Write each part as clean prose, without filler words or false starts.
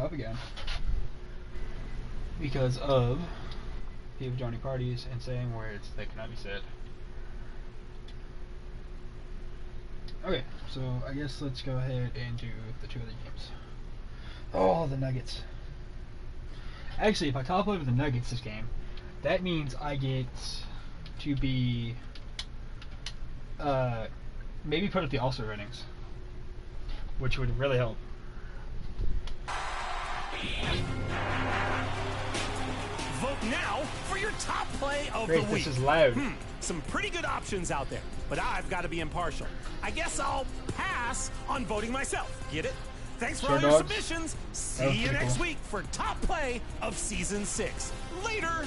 up again because of people joining parties and saying words that cannot be said. Okay, so I guess let's go ahead and do the two other games. Oh, the Nuggets. Actually, if I top load with the Nuggets this game, that means I get to be maybe put up the All-Star ratings, which would really help. Vote now for your top play of Great, the week. this is loud. Some pretty good options out there, but I've got to be impartial. I guess I'll pass on voting myself. Get it? Thanks for all your submissions. See you next week for top play of season 6. Later.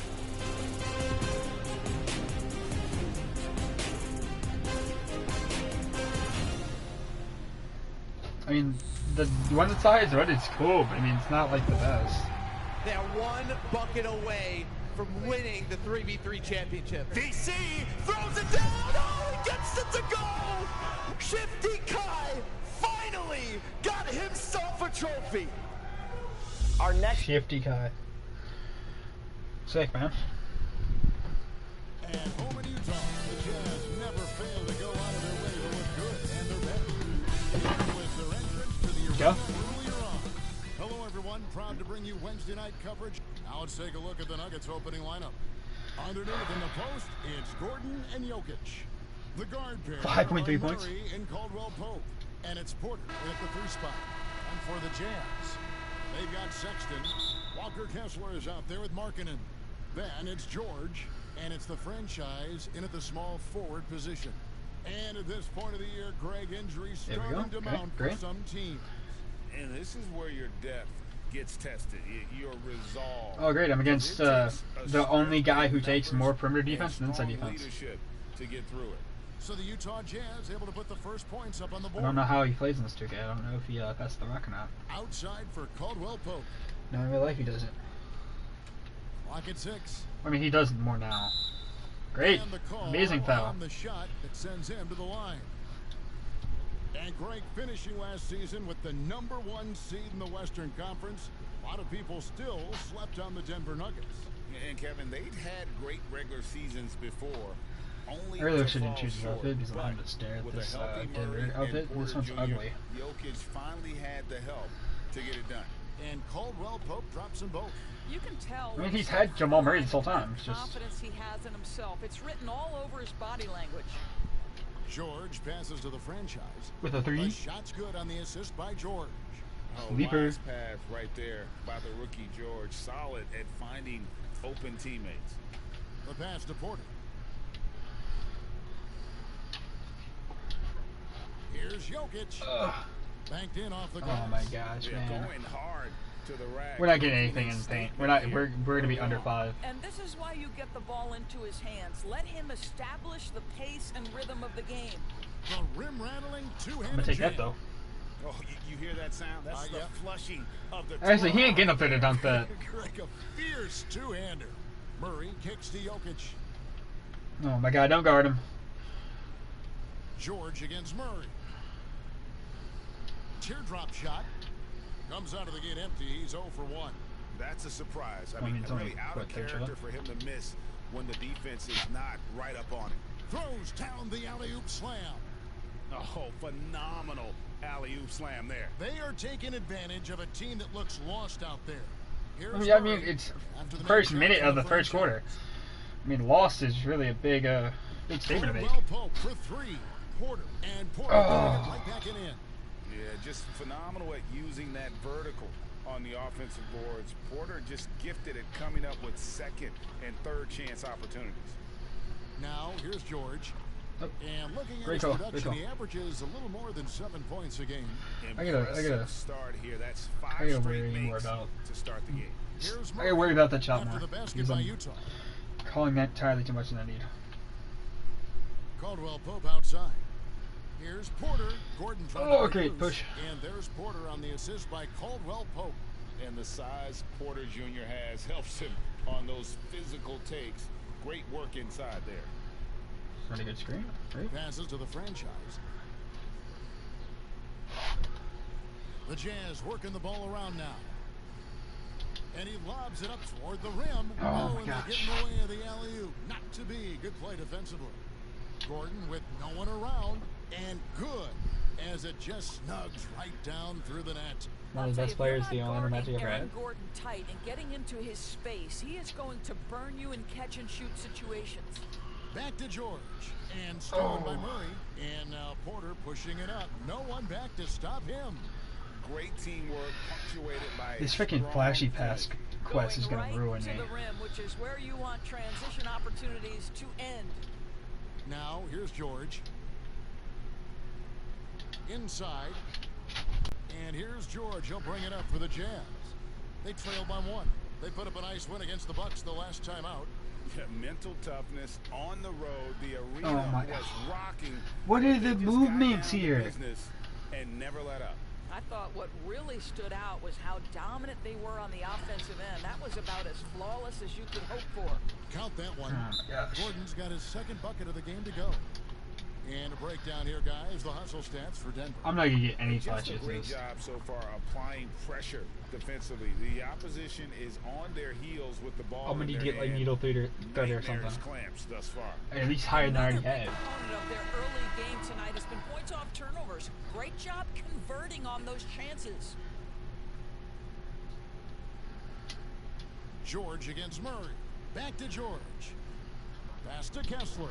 I mean, the one that's high is red is cool, but I mean, it's not like the best. They're one bucket away from winning the 3v3 championship. DC throws it down. Oh, he gets it to go. Shifty Kai finally got himself a trophy. Our next Shifty Kai. Sick, man. And home in Utah, the Jazz never fail to go out of their way to look good, and they're better. Here was their entrance to the arena earlier on. Hello, everyone. Proud to bring you Wednesday night coverage. Now let's take a look at the Nuggets opening lineup. Underneath in the post, it's Gordon and Jokic. The guard pair 5.3 are points. Murray and Caldwell Pope, and it's Porter at the 3 spot. And for the Jazz, they've got Sexton. Walker Kessler is out there with Markkanen. Then it's George, and it's the franchise in at the small forward position. And at this point of the year, Greg, injuries starting to mount for some teams. And this is where your depth gets tested, your resolve. Oh, great. I'm against the only guy who takes more perimeter defense than inside defense. Leadership to get through it. So the Utah Jazz able to put the first points up on the board. I don't know how he plays in this 2K. I don't know if he passes the rock or not. Outside for Caldwell Pope. No, in real life he doesn't. Lock at 6. I mean, he does more now. Great. And the call Amazing foul. on the shot that sends him to the line. And Greg finishing last season with the #1 seed in the Western Conference. A lot of people still slept on the Denver Nuggets. And Kevin, they'd had great regular seasons before. I really shouldn't choose his outfit because I'm having to stare at this Denver outfit. This one's ugly. Jokic finally had the help to get it done. And Caldwell Pope drops them both. You can tell. I mean, he's had Jamal Murray this whole time. It's just confidence he has in himself. It's written all over his body language. George passes to the franchise. With a 3. The shot's good on the assist by George. Sleeper. Wise pass right there by the rookie George. Solid at finding open teammates. The pass to Porter. Here's Jokic. Banked in off the glass. Oh my gosh, man. Going hard to the rack. We're not getting anything in the paint. We're gonna be under 5. And this is why you get the ball into his hands. Let him establish the pace and rhythm of the game. The rim rattling two-handed I'm gonna take jam. that though. Oh, you hear that sound? That's the flushing of the. Actually, he ain't getting up there to dunk that. Like a fierce two-hander. Murray kicks to Jokic. Oh my god, don't guard him. George against Murray. Teardrop shot. Comes out of the gate empty. He's 0 for 1. That's a surprise. I mean, it's only, really out of character for him to miss when the defense is not right up on him. Throws down the alley-oop slam. Oh, phenomenal alley-oop slam there. They are taking advantage of a team that looks lost out there. Here's I mean, Murray. it's After the the first shot minute from of the the first quarter. I mean, lost is really a big statement to make. Caldwell Pope for 3. Porter and Porter getting it right back in. Yeah, just phenomenal at using that vertical on the offensive boards. Porter just gifted at coming up with second and third chance opportunities. Now here's George. And looking at Great his call, production, great he averages a little more than 7 points a game. I gotta start here. That's I 5 gotta straight worry more makes about. to start the game. Here's I gotta worry about that shot after more. the basket Because by I'm Utah. calling that entirely too much than I need. Caldwell Pope outside. Here's Porter. Gordon trying to great loose. push. And there's Porter on the assist by Caldwell Pope. And the size Porter Jr. has helps him on those physical takes. Great work inside there. Really good screen. Great. Passes to the franchise. The Jazz working the ball around now. And he lobs it up toward the rim. Oh, my and gosh. they get in the way of the alley-oop. Not to be. Good play defensively. Gordon with no one around. And good. As it just snugs right down through the net. One of the best players the Orlando Magic ever had. Aaron Gordon tight and getting into his space, he is going to burn you in catch and shoot situations. Back to George. And stolen by Murray. And now Porter pushing it up. No one back to stop him. Great teamwork, punctuated by This freaking flashy pass quest is Going gonna ruin right me. to the rim, which is where you want transition opportunities to end. Now, here's George. Inside. And here's George. He'll bring it up for the Jazz. They trail by 1. They put up a nice win against the Bucks the last time out. Yeah, mental toughness on the road. The arena Oh my was God. rocking. What are They the just got movements down to here? business and never let up. I thought what really stood out was how dominant they were on the offensive end. That was about as flawless as you could hope for. Count that one. Oh my gosh. Gordon's got his second bucket of the game to go. And a breakdown here, guys. The hustle stats for Denver. I'm not gonna get any Just a flashes. great This. job so far applying pressure defensively. The opposition is on their heels with the ball. I'm gonna in need to their get like hand. needle threader or something. Nightmares clamps thus far. At least higher than I already Another had. big component of their early game tonight has been points off turnovers. Great job converting on those chances. George against Murray. Back to George. Pass to Kessler.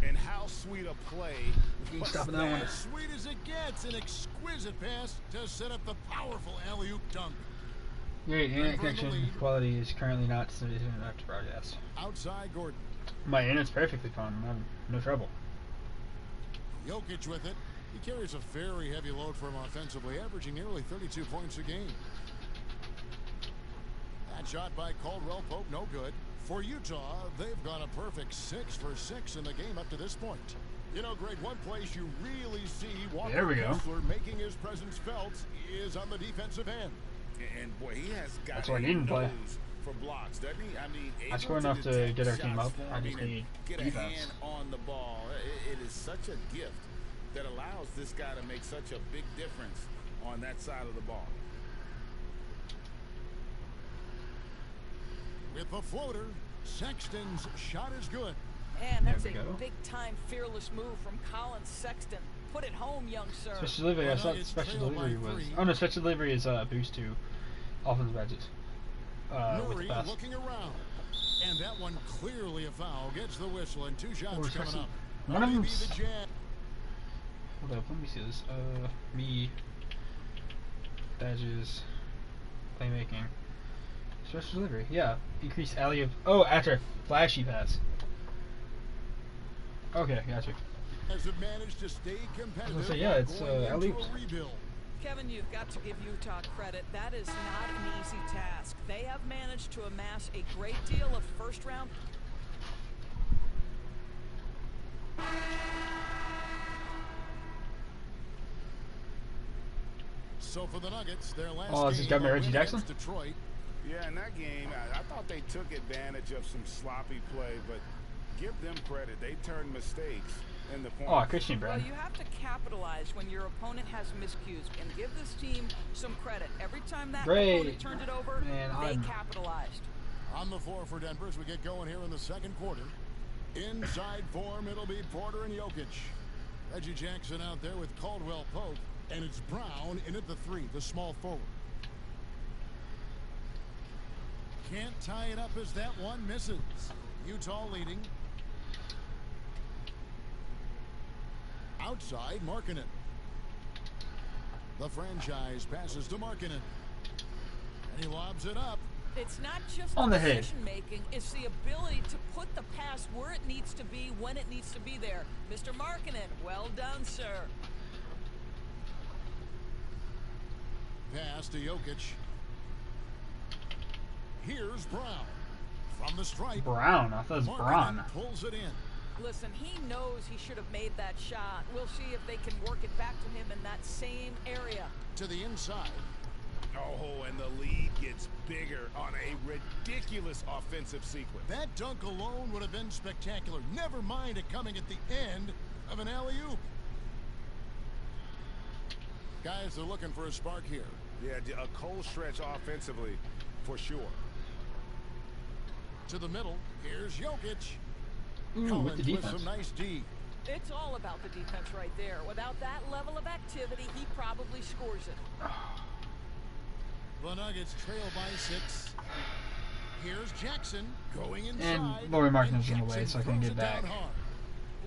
And how sweet a play. Keep was stopping that one. As sweet as it gets. An exquisite pass to set up the powerful alley-oop dunk. Your internet Denver in the connection lead. quality is currently not sufficient enough to broadcast. Outside Gordon. My internet's perfectly fine. I'm having no trouble. Jokic with it. He carries a very heavy load for him offensively, averaging nearly 32 points a game. That shot by Caldwell Pope, no good. For Utah, they've gone a perfect 6 for 6 in the game up to this point. You know, Greg, one place you really see Walker There we go. Kessler making his presence felt is on the defensive end. And boy, he has got That's why I a didn't play. nose for blocks, doesn't he? I mean, I score able enough to detect get our team shots up. I just forming and need get a defense. hand on the ball. It is such a gift that allows this guy to make such a big difference on that side of the ball. With the floater, Sexton's shot is good. And that's There a we go. big-time fearless move from Colin Sexton. Put it home, young sir. Special delivery. I Well, thought it's special trailed by delivery was. 3. Oh no, special delivery is a boost to offensive badges. With Murray the pass. looking around. And that one clearly a foul. Gets the whistle and 2 shots Oh, coming special- up. one of Maybe them's- the Jazz. Hold up, let me see this. Me. Badges. Playmaking. Special delivery. Yeah. Increase alley of. Oh, after flashy pass. Okay, gotcha. Has it managed to stay competitive? say, yeah, while it's, going into alley-oops. a rebuild. Kevin, you've got to give Utah credit. That is not an easy task. They have managed to amass a great deal of first-round. So for the Nuggets, their last Oh, is this game Governor a Reggie win Jackson? against Detroit. Yeah, in that game, I thought they took advantage of some sloppy play, but give them credit. They turned mistakes in the point. Oh, Christian Well, Brand. you have to capitalize when your opponent has miscues and give this team some credit. Every time that Great. opponent turned it over, Man, they I'm- capitalized. On the floor for Denver as we get going here in the second quarter. Inside form, it'll be Porter and Jokic. Reggie Jackson out there with Caldwell Pope. And it's Brown in at the 3, the small forward. Can't tie it up as that one misses. Utah leading. Outside, Markkanen. The franchise passes to Markkanen. And he lobs it up. It's not just On the head. decision making, it's the ability to put the pass where it needs to be when it needs to be there. Mr. Markkanen, well done, sir. Pass to Jokic. Here's Brown. From the stripe. Brown. I thought it was Braun. Markkanen pulls it in. Listen, he knows he should have made that shot. We'll see if they can work it back to him in that same area. To the inside. Oh, and the lead gets bigger on a ridiculous offensive sequence. That dunk alone would have been spectacular. Never mind it coming at the end of an alley-oop. Guys, they're looking for a spark here. Yeah, a cold stretch offensively, for sure. To the middle, here's Jokic. Ooh, with the Collins with defense. some nice D. It's all about the defense right there. Without that level of activity, he probably scores it. The Nuggets trail by 6. Here's Jackson going inside. And Lauri Markkanen's in the way, so I can get back.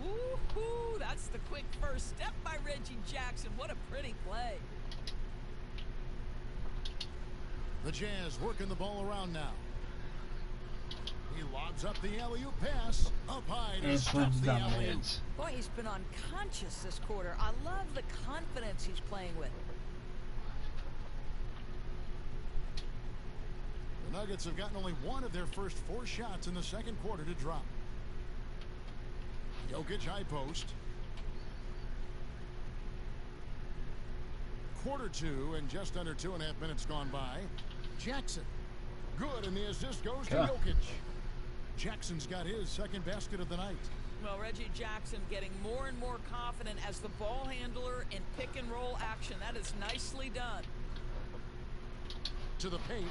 Ooh, that's the quick first step by Reggie Jackson. What a pretty play. The Jazz working the ball around now. He lobs up the alley-oop pass. Up high to And stops slams the down the alley-oop. hands. Boy, he's been unconscious this quarter. I love the confidence he's playing with. The Nuggets have gotten only one of their first 4 shots in the second quarter to drop. Jokic high post. Quarter 2 and just under 2.5 minutes gone by. Jackson. Good, and the assist goes to Jokic. Jackson's got his second basket of the night. Well, Reggie Jackson getting more and more confident as the ball handler in pick and roll action. That is nicely done. To the paint.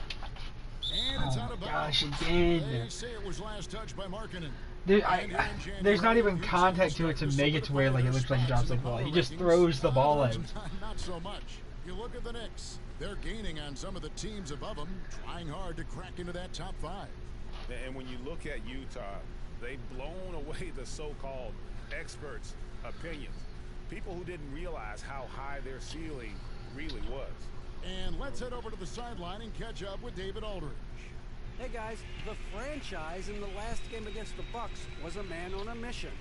And it's out of Gosh, bounds. again. They say it was last touched by Markkanen. There's not even contact to it to make it to where like it looks like he drops the ball. He just throws the ball out. Not so much. You look at the Knicks. They're gaining on some of the teams above them, trying hard to crack into that top 5. And when you look at Utah, they've blown away the so-called experts' opinions. People who didn't realize how high their ceiling really was. And let's head over to the sideline and catch up with David Aldridge. Hey guys, the franchise in the last game against the Bucks was a man on a mission.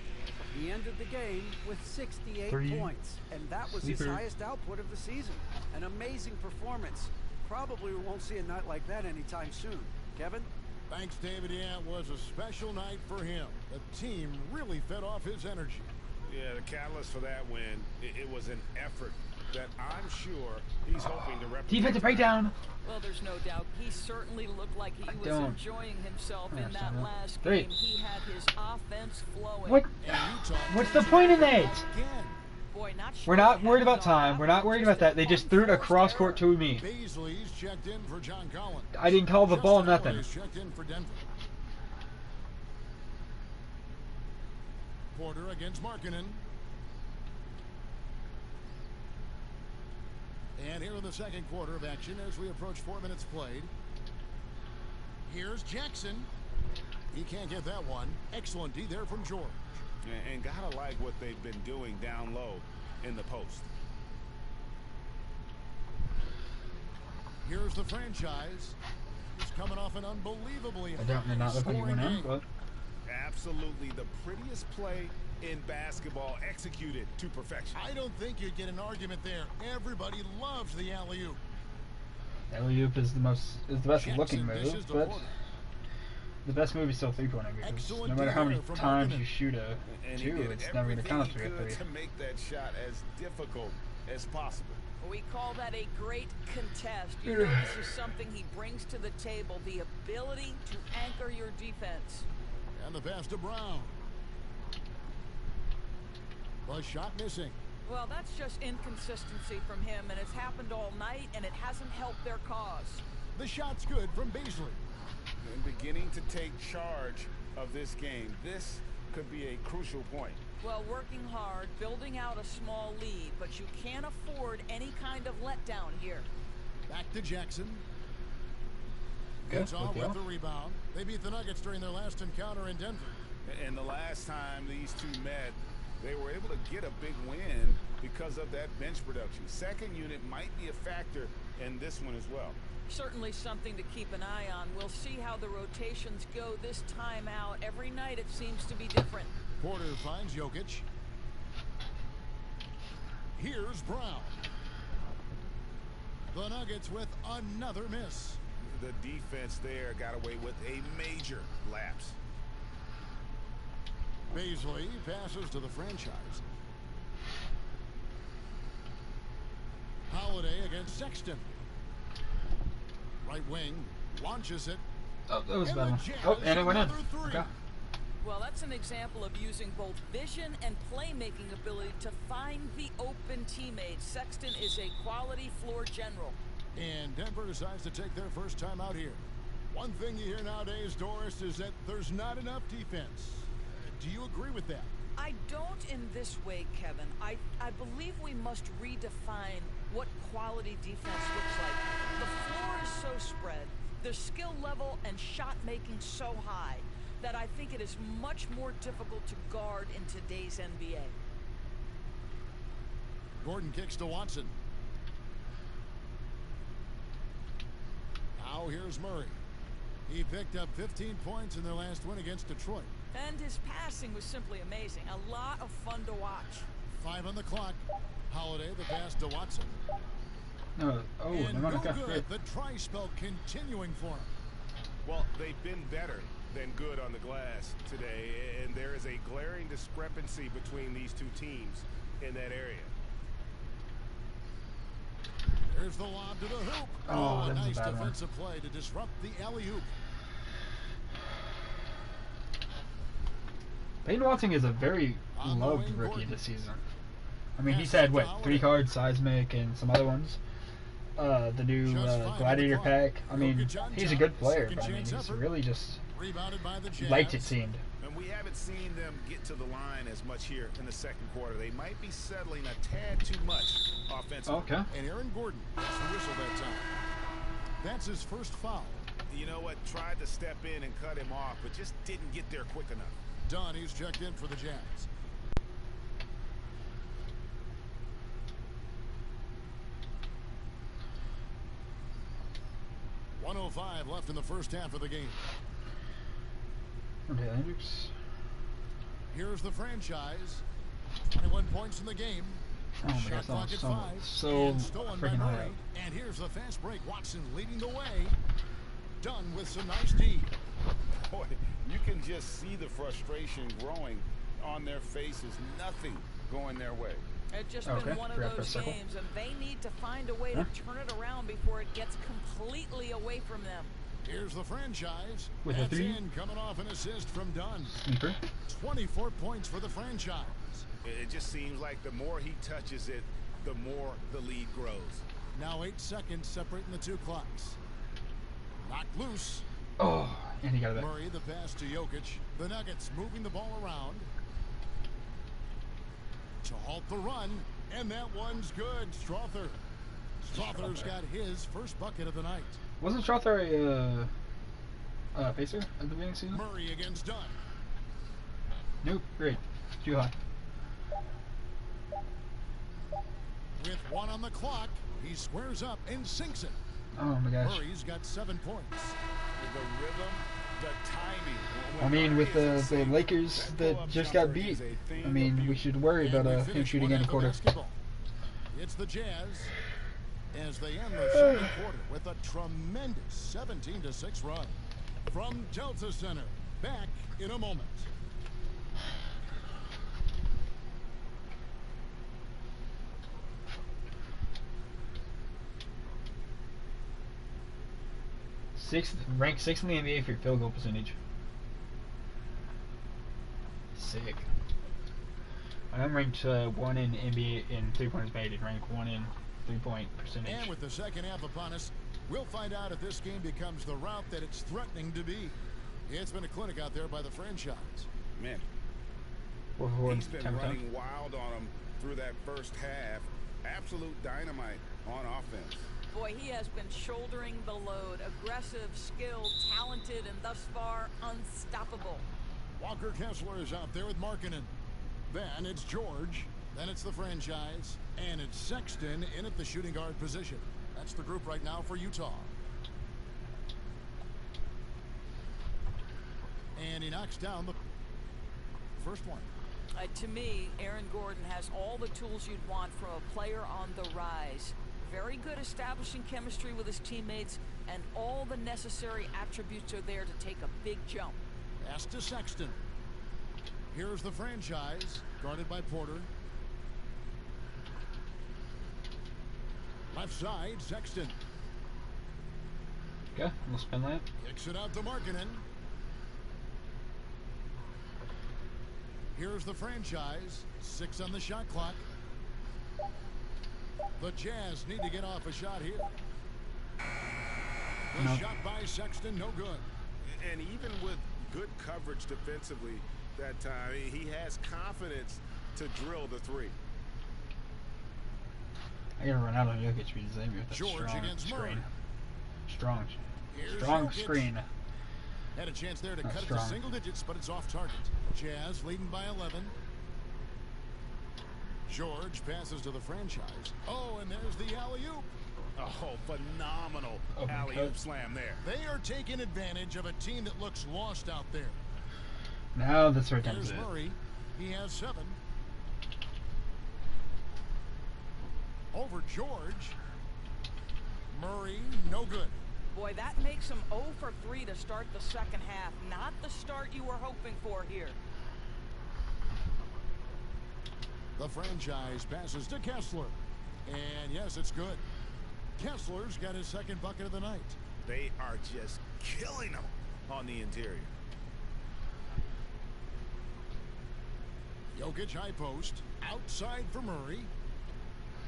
He ended the game with 68 points, and that was his highest output of the season. An amazing performance. Probably we won't see a night like that anytime soon. Kevin? Thanks, David. Yeah, it was a special night for him. The team really fed off his energy. Yeah, the catalyst for that win, it was an effort that I'm sure he's hoping to replicate. Defensive breakdown. Well, there's no doubt. He certainly looked like he was enjoying himself in that last Great. game. He had his offense flowing. What? What's the point in that? Boy, not sure We're not worried about time. We're not worried about that. They just threw it across court to me. Beasley's checked in for John Collins. I didn't call the ball, nothing. Checked in for Denver. Porter against Markkanen. And here in the second quarter of action as we approach 4 minutes played. Here's Jackson. He can't get that one. Excellent D there from George. And gotta like what they've been doing down low in the post. Here's the franchise. He's coming off an unbelievably I don't not look like he went in, but Absolutely the prettiest play in basketball, executed to perfection. I don't think you'd get an argument there. Everybody loves the alley-oop. alley-oop is the best looking move, but the best move is still three-pointer moves. No matter how many times you shoot a two, it's never going to count to a three. To make that shot as difficult as possible. We call that a great contest. You know, this is something he brings to the table, the ability to anchor your defense. And the pass to Brown. The shot missing. Well, that's just inconsistency from him, and it's happened all night, and it hasn't helped their cause. The shot's good from Beasley. And beginning to take charge of this game. This could be a crucial point. Well, working hard, building out a small lead, but you can't afford any kind of letdown here. Back to Jackson. Gets off with the rebound. They beat the Nuggets during their last encounter in Denver. And the last time these two met, they were able to get a big win because of that bench production. Second unit might be a factor in this one as well. Certainly something to keep an eye on. We'll see how the rotations go this time out. Every night it seems to be different. Porter finds Jokic. Here's Brown. The Nuggets with another miss. The defense there got away with a major lapse. Beasley passes to the franchise. Holiday against Sexton. Right wing launches it. Oh, that was a bad one. Oh, and it went in. Okay. Well, that's an example of using both vision and playmaking ability to find the open teammate. Sexton is a quality floor general. And Denver decides to take their first time out here. One thing you hear nowadays, Doris, is that there's not enough defense. Do you agree with that? I don't in this way, Kevin. I believe we must redefine what quality defense looks like. The floor is so spread, the skill level and shot making so high that I think it is much more difficult to guard in today's NBA. Gordon kicks to Watson. Now here's Murray. He picked up 15 points in their last win against Detroit. And his passing was simply amazing. A lot of fun to watch. 5 on the clock. Holiday, the pass to Watson. No, oh, and no, no good. The try spell continuing for him. Well, they've been better than good on the glass today, and there is a glaring discrepancy between these two teams in that area. There's the lob to the hoop. Oh, a nice a bad defensive play to disrupt the alley-oop. Peyton Watson is a very loved rookie this season. I mean, he's had, what, 3 cards, Seismic, and some other ones. The new Gladiator pack. I mean, he's a good player, but I mean, he's really just liked, it seemed. And we haven't seen them get to the line as much here in the second quarter. They might be settling a tad too much offensively. Okay. And Aaron Gordon gets the whistle that time. That's his first foul. You know what? Tried to step in and cut him off, but just didn't get there quick enough. Dunn, he's checked in for the Jazz. .105 left in the first half of the game. Okay, Hendricks. Here's the franchise. 21 points in the game. Oh my Shot gosh, clock at so 5. so And stolen by freaking high Murray. up. And here's the fast break. Watson leading the way. Dunn with some nice D. Boy, you can just see the frustration growing on their faces. Nothing going their way. It's just been one of those games, and they need to find a way to turn it around before it gets completely away from them. Here's the franchise. With That's a 3. in, coming off an assist from Dunn. Sneaker. 24 points for the franchise. It just seems like the more he touches it, the more the lead grows. Now 8 seconds separating the 2 clocks. Knocked loose. Oh, and he got it back. Murray, the pass to Jokic. The Nuggets moving the ball around to halt the run, and that one's good. Strother's got his first bucket of the night. Wasn't Strother a pacer at the beginning of the season? Murray against Dunn. Nope, great. Too high. With 1 on the clock, he squares up and sinks it. Oh my gosh. Murray's got 7 points. The rhythm, the timing. I mean, with the Lakers that just got beat, I mean, we should worry about him shooting any quarter. It's the Jazz as they end the second quarter with a tremendous 17-6 run. From Delta Center, back in a moment. Ranked 6th in the NBA for your field goal percentage. Sick. I'm ranked 1 in NBA in 3-pointers made and ranked 1 in 3-point percentage. And with the second half upon us, we'll find out if this game becomes the route that it's threatening to be. It's been a clinic out there by the franchise. Man, he's been running wild on them through that first half. Absolute dynamite on offense. Boy, he has been shouldering the load. Aggressive, skilled, talented, and thus far, unstoppable. Walker Kessler is out there with Markkanen. Then it's George. Then it's the franchise. And it's Sexton in at the shooting guard position. That's the group right now for Utah. And he knocks down the first one. To me, Aaron Gordon has all the tools you'd want from a player on the rise. Very good establishing chemistry with his teammates, and all the necessary attributes are there to take a big jump. Pass to Sexton. Here's the franchise, guarded by Porter. Left side, Sexton. Okay, we'll spin that. Kicks it out to Markkanen. Here's the franchise, 6 on the shot clock. The Jazz need to get off a shot here. The shot by Sexton, no good. And even with good coverage defensively that time, he has confidence to drill the three. I gotta run out on Jokic because Xavier with that George against screen. Murray. Strong screen. Had a chance there to cut it to single digits, but it's off target. Jazz leading by 11. George passes to the franchise. Oh, and there's the alley-oop. Oh, phenomenal alley-oop slam there. They are taking advantage of a team that looks lost out there. Now that's right. There's Murray. He has 7. Over George. Murray, no good. Boy, that makes him 0 for 3 to start the second half. Not the start you were hoping for here. The franchise passes to Kessler. And yes, it's good. Kessler's got his second bucket of the night. They are just killing him on the interior. Jokic high post. Outside for Murray.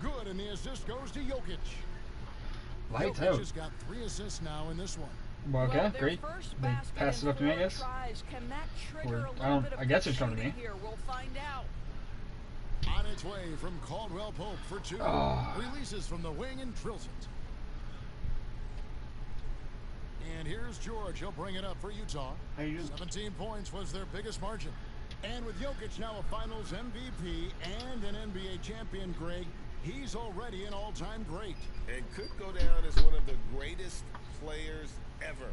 Good, and the assist goes to Jokic. Lights Jokic out. has got 3 assists now in this one. Well, okay, great. They passed it up to me, I guess. I guess it's coming to me. We'll find out. On its way from Caldwell Pope for 2. Releases from the wing and drills it. And here's George. He'll bring it up for Utah. 17 points was their biggest margin. And with Jokic now a Finals MVP and an NBA champion, Greg, he's already an all-time great. And could go down as one of the greatest players ever.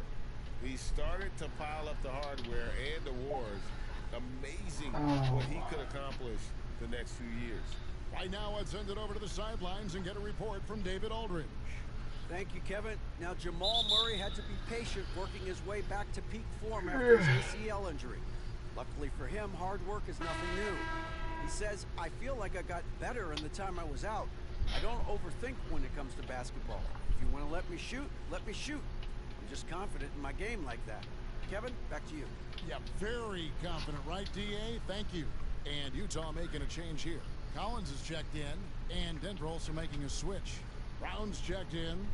He started to pile up the hardware and awards. Amazing what he could accomplish the next few years. Right now, let's send it over to the sidelines and get a report from David Aldridge. Thank you, Kevin. Now, Jamal Murray had to be patient working his way back to peak form after his ACL injury. Luckily for him, hard work is nothing new. He says, I feel like I got better in the time I was out. I don't overthink when it comes to basketball. If you want to let me shoot, let me shoot. I'm just confident in my game like that. Kevin, back to you. Yeah, very confident, right, D.A.? Thank you. And Utah making a change here. Collins is checked in, and Denver also making a switch. Brown's checked in.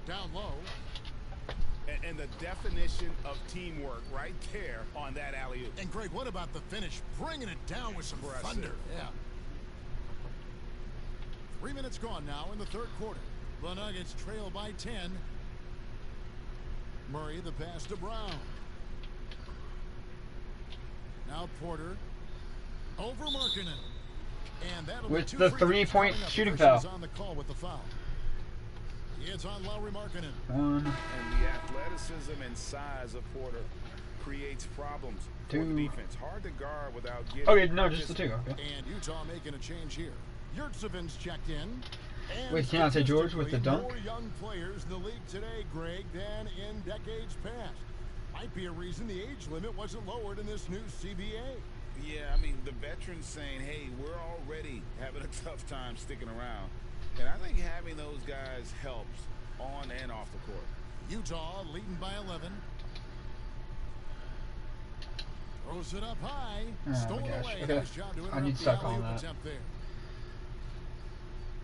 Down low. And the definition of teamwork right there on that alley-oop. And Greg, what about the finish? Bringing it down with some thunder. Yeah. 3 minutes gone now in the third quarter. The Nuggets trail by 10. Murray the pass to Brown. Now Porter over Markkanen. And that'll with be 2 the free 3-point shooting foul. On the call with the foul. It's on Lauri Markkanen. And the athleticism and size of Porter creates problems for the defense. Hard to guard without getting. Okay, no, just the 2. Okay. And Utah making a change here. Yurtseven's checked in. And with Keontae George with the dunk. More young players in the league today, Greg, than in decades past. Might be a reason the age limit wasn't lowered in this new CBA. Yeah, I mean, the veterans saying, hey, we're already having a tough time sticking around. And I think having those guys helps on and off the court. Utah leading by 11. Throws it up high. Stolen away. Okay. Nice job to I need to stop calling that.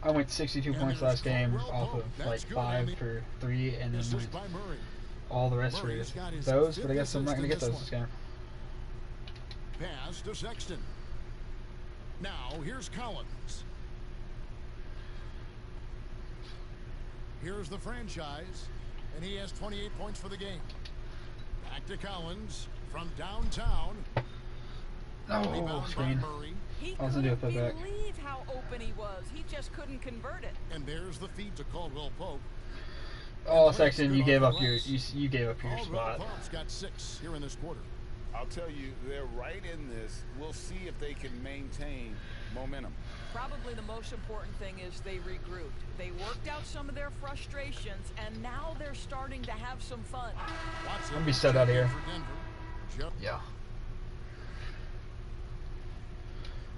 I went 62 points last game off of like 5 for 3, and then went all the rest for those, but I guess I'm not going to get those this game. Pass to Sexton. Now here's Collins. Here's the franchise, and he has 28 points for the game. Back to Collins from downtown. Oh, screen. I wasn't doing a putback. Believe how open he was. He just couldn't convert it. And there's the feed to Caldwell Pope. Oh, Sexton, you gave up your you gave up your spot. Pope's got 6 here in this quarter. I'll tell you, they're right in this. We'll see if they can maintain momentum. Probably the most important thing is they regrouped. They worked out some of their frustrations, and now they're starting to have some fun. Let me set out of here. Yeah.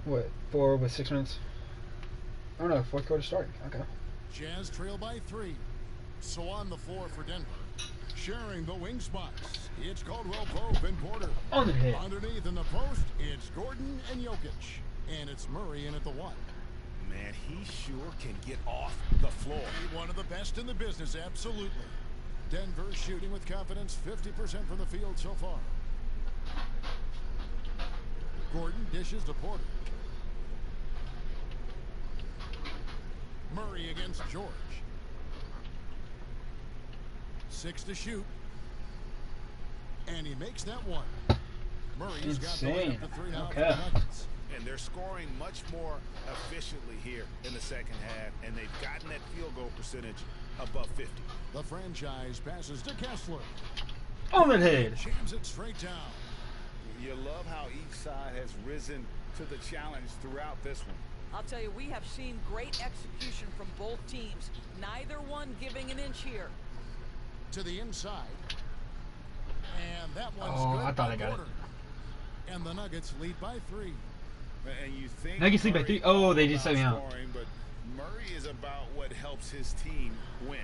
What, 4 with 6 minutes? Oh no, 4th quarter starting. Okay. Jazz trail by 3. So on the floor for Denver. Sharing the wing spots. It's Caldwell Pope and Porter. Underneath in the post, it's Gordon and Jokic. And it's Murray in at the 1. man. He sure can get off the floor. One of the best in the business, absolutely. Denver shooting with confidence, 50% from the field so far. Gordon dishes to Porter. Murray against George. 6 to shoot. And he makes that one. Murray's got the lead up to 3 now for the Nuggets. And they're scoring much more efficiently here in the second half, and they've gotten that field goal percentage above 50. The franchise passes to Kessler. On the head. Jams it straight down. You love how each side has risen to the challenge throughout this one. I'll tell you, we have seen great execution from both teams. Neither one giving an inch here. To the inside. And that one's good. I thought I got it. And the Nuggets lead by 3. And you think Nuggets lead by 3. Oh, they just set me out. But Murray is about what helps his team win.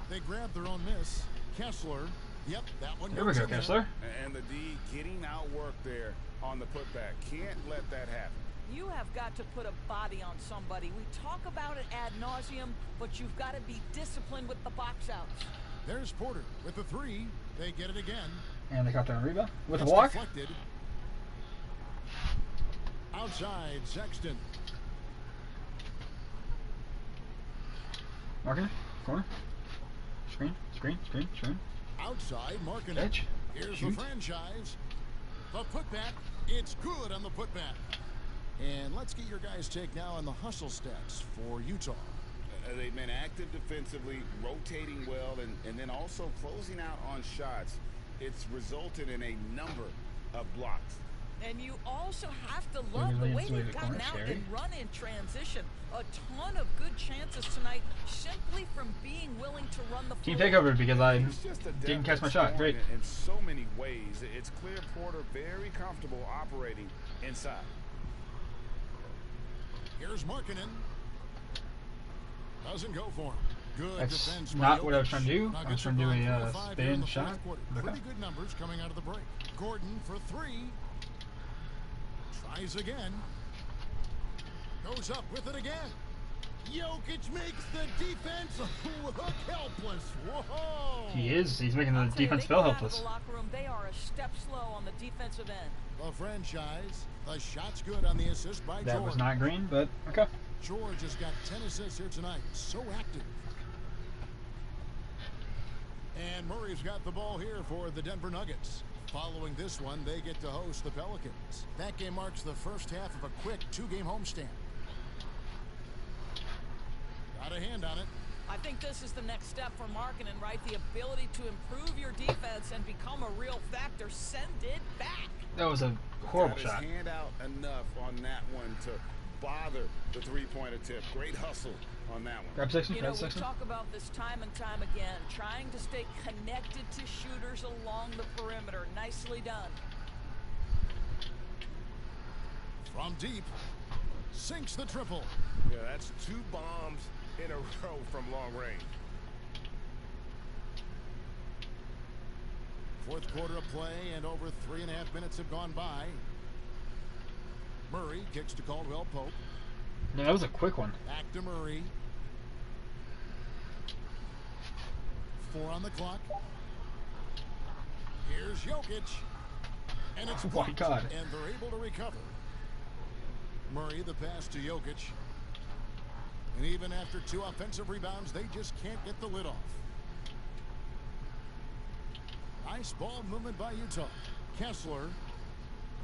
They grab their own miss. Kessler. Yep, that one. There we go, Kessler. And the D getting outworked there on the putback. Can't let that happen. You have got to put a body on somebody. We talk about it ad nauseum, but you've got to be disciplined with the box outs. There's Porter with the 3. They get it again. And they got their rebound with a walk. Deflected. Outside, Sexton. Marking. Corner. Screen. Outside, Markin. Edge. Here's Shoot. the franchise. The putback. It's good on the putback. And let's get your guys' take now on the hustle stats for Utah. They've been active defensively, rotating well, and then also closing out on shots. It's resulted in a number of blocks. And you also have to love the way they've gotten out and run in transition. A ton of good chances tonight simply from being willing to run the floor. Team takeover because I didn't catch my shot. Great. In so many ways, it's clear Porter very comfortable operating inside. Here's Markkanen. Doesn't go for him. Good That's defense. not what I was trying to do. I was trying to do a spin shot. Pretty good numbers coming out of the break. Gordon for 3. Tries again. Goes up with it again. Jokic makes the defense look helpless. Whoa! He is. He's making the defense feel helpless. The locker room, they are a step slow on the defensive end. The franchise. The shot's good on the assist by George. That was not green, but okay. George has got 10 assists here tonight. So active. And Murray's got the ball here for the Denver Nuggets. Following this one, they get to host the Pelicans. That game marks the first half of a quick 2-game homestand. Got a hand on it. I think this is the next step for Markkanen, right? The ability to improve your defense and become a real factor. Send it back. That was a horrible Got shot. his hand out enough on that one to bother the three-point attempt. Great hustle on that one. Grab section. You know, Grab we section. talk about this time and time again, trying to stay connected to shooters along the perimeter. Nicely done. From deep, sinks the triple. Yeah, that's 2 bombs in a row from long range. Fourth quarter of play, and over 3.5 minutes have gone by. Murray kicks to Caldwell Pope. No, that was a quick one. Back to Murray. 4 on the clock. Here's Jokic. And it's Oh my blocked, God. and they're able to recover. Murray, the pass to Jokic. And even after 2 offensive rebounds, they just can't get the lid off. Nice ball movement by Utah. Kessler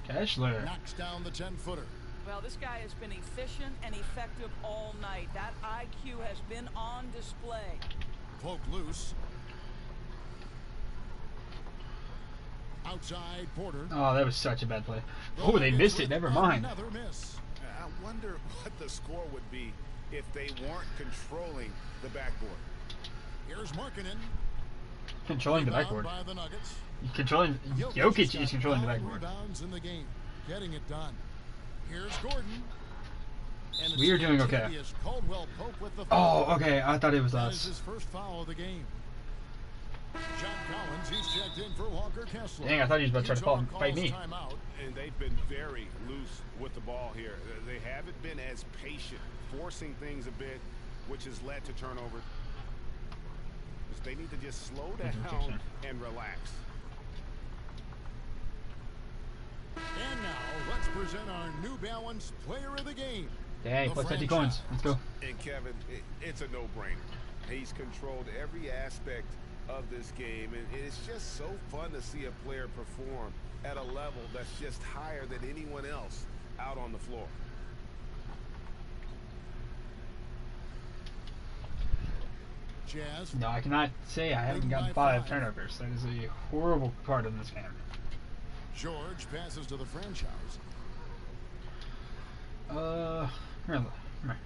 knocks down the 10-footer. Well, this guy has been efficient and effective all night. That IQ has been on display. Poke loose. Outside Porter. Oh, that was such a bad play. Oh, they missed it. Never mind. Another miss. I wonder what the score would be if they weren't controlling the backboard. Here's Markkanen. Controlling the backboard. By the Nuggets. Controlling. Jokic is controlling the backboard. Rebounds in the game, getting it done. Here's Gordon. And We are doing okay. Caldwell Pope with the foul. Oh, okay. I thought it was That is us. his first foul of the game. John Collins, he's checked in for Walker Kessler. Dang, I thought he was about to try to fight me. And they've been very loose with the ball here. They haven't been as patient, forcing things a bit, which has led to turnover. They need to just slow down and relax. And now, let's present our New Balance Player of the Game. Dang, plus 50 coins. Let's go. And Kevin, it's a no-brainer. He's controlled every aspect of this game, and it's just so fun to see a player perform at a level that's just higher than anyone else out on the floor. Jazz. No, I cannot say I haven't gotten 5 turnovers. That is a horrible part of this game. George passes to the franchise. Come here.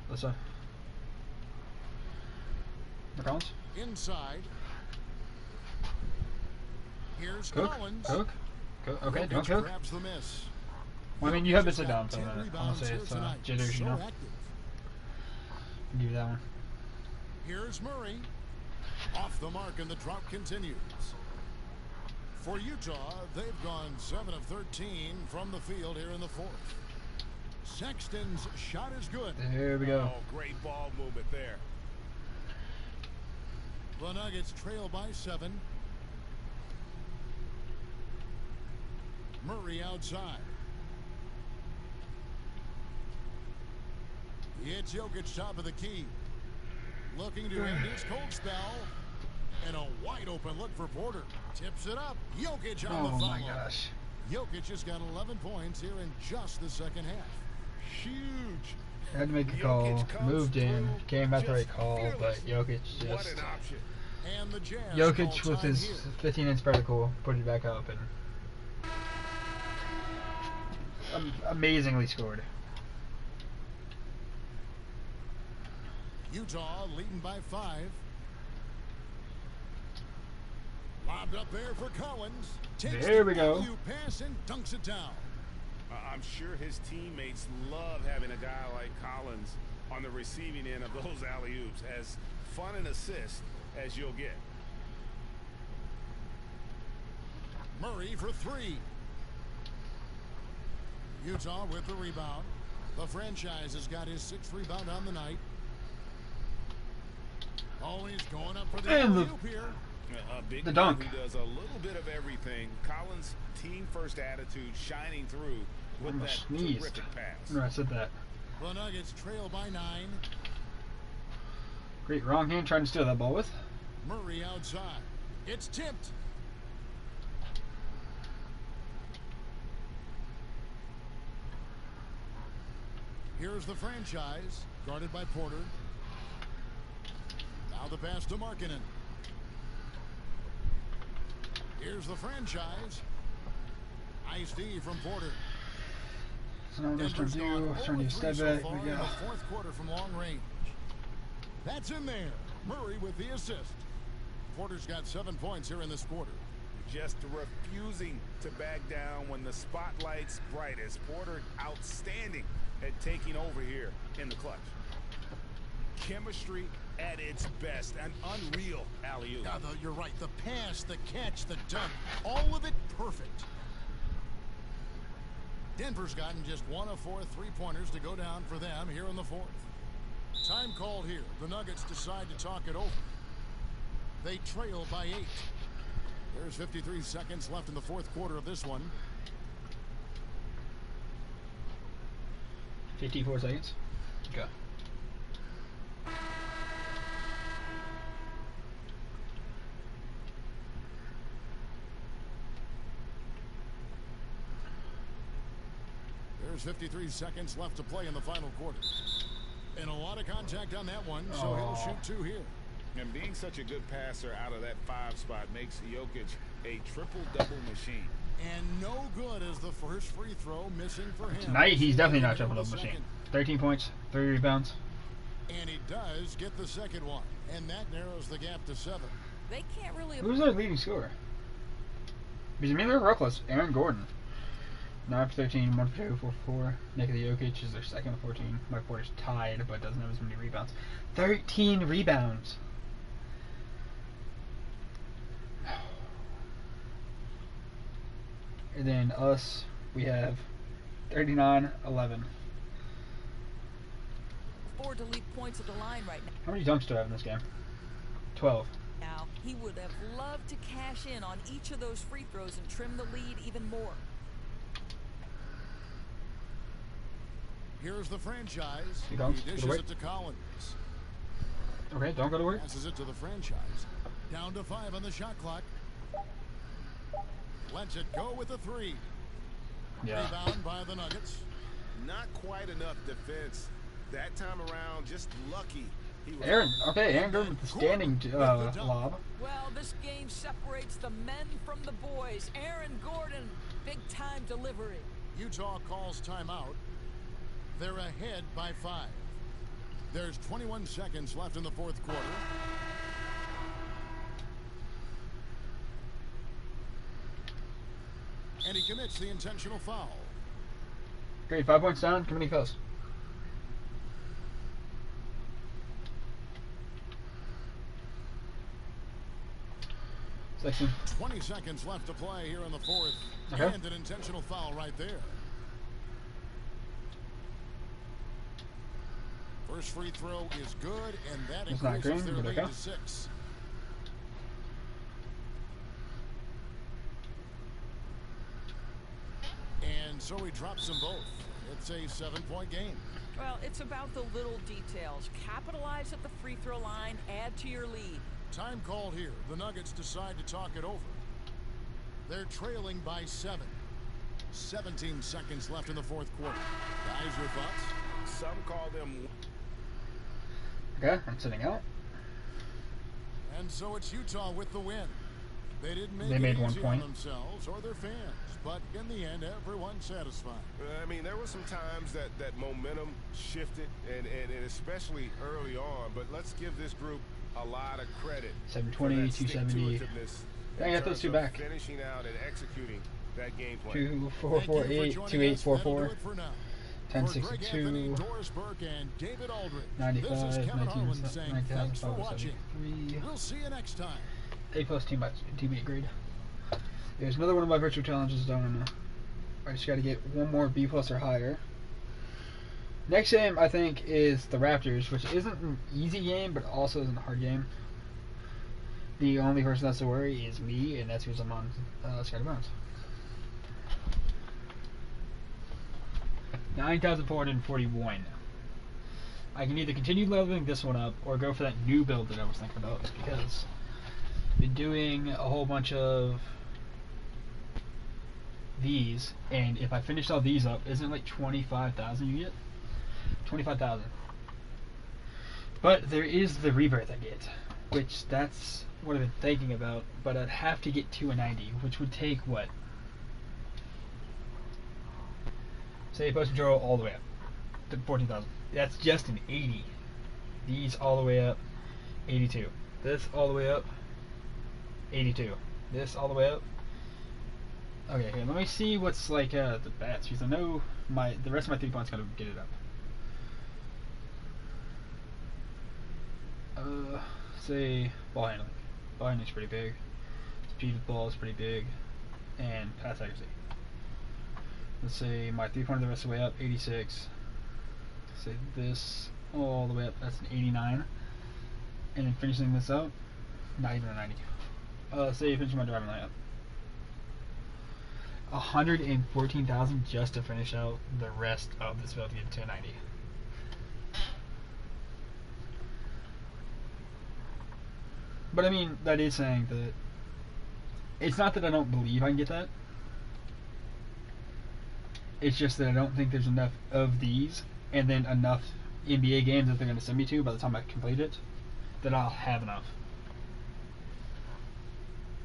Let's Collins. Inside. Here's Cook. Collins. Cook. Okay, don't cook. Grabs the miss. Well, I mean, you have been sit down for a minute. I'm gonna say it's jitters, you know. Give you that one. Here's Murray. Off the mark, and the drop continues. For Utah, they've gone 7 of 13 from the field here in the fourth. Sexton's shot is good. There we go. Oh, great ball movement there. The Nuggets trail by 7. Murray outside. It's Jokic top of the key. Looking to end his cold spell. And a wide open look for Porter. Tips it up. Jokic on the follow. Oh my gosh. Jokic has got 11 points here in just the second half. Huge. Had to make a call. Moved in. Came at the right call, but Jokic just. What an option. And the Jazz Jokic with his 15-inch vertical put it back up and amazingly scored. Utah leading by 5. Lobbed up there for Collins. Takes there we go. Pass and dunks it down. I'm sure his teammates love having a guy like Collins on the receiving end of those alley-oops. As fun an assist as you'll get. Murray for 3. Utah with the rebound. The franchise has got his 6th rebound on the night. Oh, he's going up for the alley-oop here. A big the dunk. Who does a little bit of everything. Collins' team-first attitude shining through with that terrific pass. No, I said that. The Nuggets trail by 9. Great wrong hand trying to steal that ball with. Murray outside. It's tipped. Here's the franchise, guarded by Porter. Now the pass to Markkanen. Here's the franchise. Nice D from Porter. So now we're just trying to do step back. So We go. fourth quarter from long range. That's in there. Murray with the assist. Porter's got 7 points here in this quarter. Just refusing to back down when the spotlight's brightest. Porter outstanding at taking over here in the clutch. Chemistry at its best. An unreal alley-oop. Yeah, you're right. The pass, the catch, the dunk, all of it perfect. Denver's gotten just 1 of 4 3-pointers to go down for them here in the fourth. Time called here. The Nuggets decide to talk it over. They trail by 8. There's 53 seconds left in the fourth quarter of this one. 54 seconds. Go. There's 53 seconds left to play in the final quarter. And a lot of contact on that one, so he'll shoot 2 here. And being such a good passer out of that 5 spot makes Jokic a triple-double machine. And no good as the first free throw missing for him. Tonight, he's definitely not triple-double machine. 13 points, 3 rebounds. And he does get the second one. And that narrows the gap to 7. They can't really... Who's their leading scorer? Because I mean, they're reckless. Aaron Gordon. 9 for 13, 1 for 2, 4 for 4. Nikola Jokic is their second with 14. Mike Porter's tied, but doesn't have as many rebounds. 13 rebounds. And then us, we have 39-11. 4 to lead points at the line right now. How many jumps do I have in this game? 12. Now, he would have loved to cash in on each of those free throws and trim the lead even more. Here's the franchise. He dishes it to Collins. Okay, don't go to work. Passes it to the franchise. Down to 5 on the shot clock. Lets it go with a 3. Yeah. Rebound by the Nuggets. Not quite enough defense that time around. Just lucky. Aaron, okay, Aaron Gordon with the standing lob. Well, this game separates the men from the boys. Aaron Gordon, big time delivery. Utah calls timeout. They're ahead by 5. There's 21 seconds left in the fourth quarter. And he commits the intentional foul. Great, 5 points down, committing fouls. Section. 20 seconds left to play here in the fourth. Okay. And an intentional foul right there. First free throw is good, and that increases their lead to 6. And so he drops them both. It's a 7-point game. Well, it's about the little details. Capitalize at the free throw line, add to your lead. Time called here. The Nuggets decide to talk it over. They're trailing by 7. 17 seconds left in the fourth quarter. Guys, your thoughts? Some call them... Okay, I'm sitting out. And so it's Utah with the win. They didn't make made it 1 easy point on themselves or their fans, but in the end, everyone's satisfied. I mean, there were some times that momentum shifted, and especially early on. But let's give this group a lot of credit. 720, 270. Dang, I got those two back. Finishing out and executing that game plan. 2448, 2844. 1062, 95, 19,573. We'll see you next time. A+ teammate grade. There's another one of my virtual challenges done. I just got to get one more B+ or higher. Next game, I think, is the Raptors, which isn't an easy game, but also isn't a hard game. The only person that's to worry is me, and that's because I'm on Scotty Barnes. 9,441. I can either continue leveling this one up or go for that new build that I was thinking about, because I've been doing a whole bunch of these, and if I finish all these up, isn't it like 25,000 you get? 25,000. But there is the rebirth I get, which that's what I've been thinking about, but I'd have to get to a 90, which would take what? Say post control all the way up to 14,000. That's just an 80. These all the way up, 82. This all the way up, 82. This all the way up. Okay, here, let me see what's like the bats, because I know the rest of my 3 points gotta get it up. Say ball handling. Ball handling's pretty big. Speed of ball is pretty big, and pass accuracy. Let's say my 3-pointer the rest of the way up, 86. Say this all the way up, that's an 89. And then finishing this up, not even a 90. Say finishing my driving layup. 114,000 just to finish out the rest of this build to get to a 90. But I mean, that is saying that it's not that I don't believe I can get that. It's just that I don't think there's enough of these, and then enough NBA games that they're going to send me to by the time I complete it, that I'll have enough.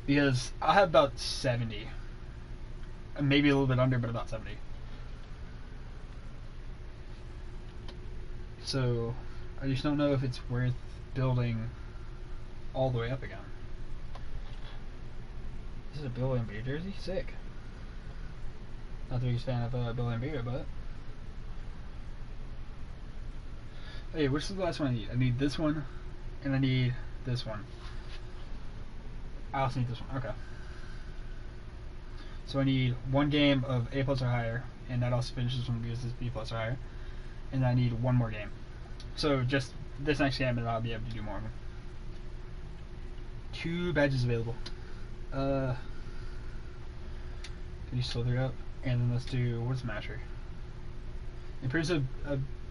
Because I'll have about 70. Maybe a little bit under, but about 70. So, I just don't know if it's worth building all the way up again. This is a Bill Laimbeer jersey? Sick. Not the biggest fan of Bill Laimbeer, but... Hey, which is the last one I need? I need this one, and I need this one. I also need this one. Okay. So I need 1 game of A+ or higher, and that also finishes when because it's B+ or higher. And I need 1 more game. So just this next game, and I'll be able to do more of them. 2 badges available. Can you slither up? And then let's do what's Masher. Improves a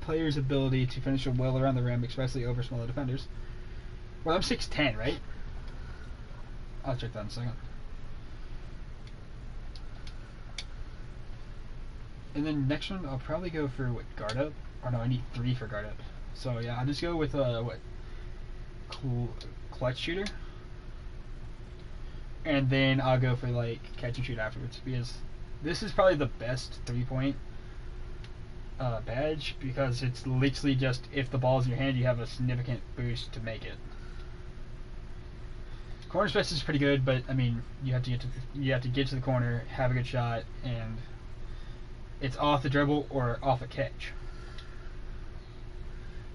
player's ability to finish well around the rim, especially over smaller defenders. Well, I'm 6'10", right? I'll check that in a second. And then next one, I'll probably go for what, guard up? Or no, I need 3 for guard up. So yeah, I'll just go with what, clutch shooter. And then I'll go for like catch and shoot afterwards, because this is probably the best 3-point badge, because it's literally just if the ball's in your hand, you have a significant boost to make it. Corner space is pretty good, but I mean, you have to get to the corner, have a good shot, and it's off the dribble or off a catch.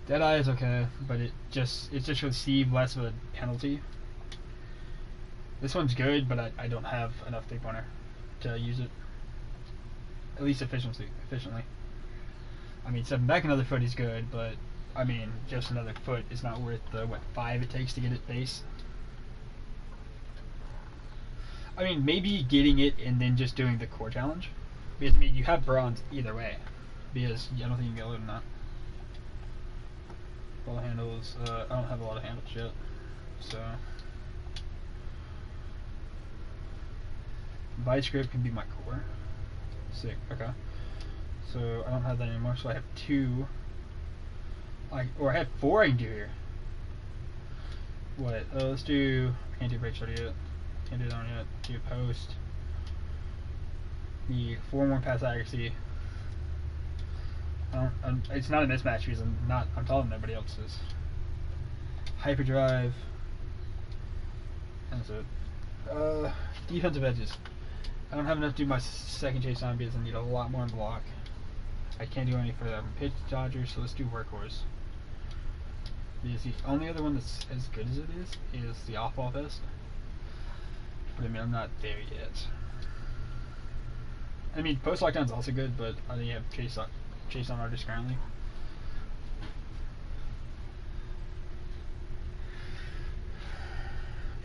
Deadeye is okay, but it's just receive less of a penalty. This one's good, but I don't have enough 3-pointer to use it, at least efficiently. I mean, 7 back another foot is good, but I mean, just another foot is not worth the 5 it takes to get it base. I mean, maybe getting it and then just doing the core challenge, because I mean, you have bronze either way, because I don't think you can get lower than that. Ball handles, I don't have a lot of handles yet, so Vice grip can be my core. Sick. Okay. So I don't have that anymore. So I have 2. Or I have 4 I can do here. What? Let's do. Can't do break shot yet. Can't do that one yet. Do post. Need 4 more pass accuracy. It's not a mismatch because I'm taller than everybody else is. Hyperdrive. That's it. Defensive edges. I don't have enough to do my second chase on because I need a lot more in block. I can't do any for the pitch dodgers, so let's do workhorse. Because the only other one that's as good as it is the off-ball vest. But I mean, I'm not there yet. I mean, post lockdown is also good, but I only have chase on artist currently.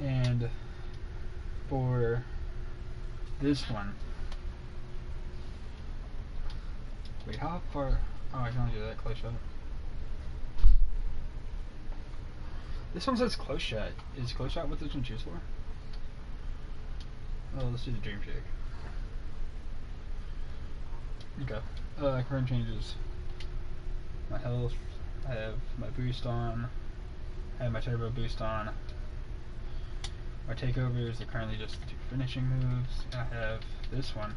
And for this one, wait, how far? Oh, I can only do that close shot. This one says close shot. Is close shot what this one choose for? Oh, let's do the dream shake. Okay. Current changes. My health. I have my boost on. I have my turbo boost on. My takeovers are currently just 2 finishing moves. I have this one.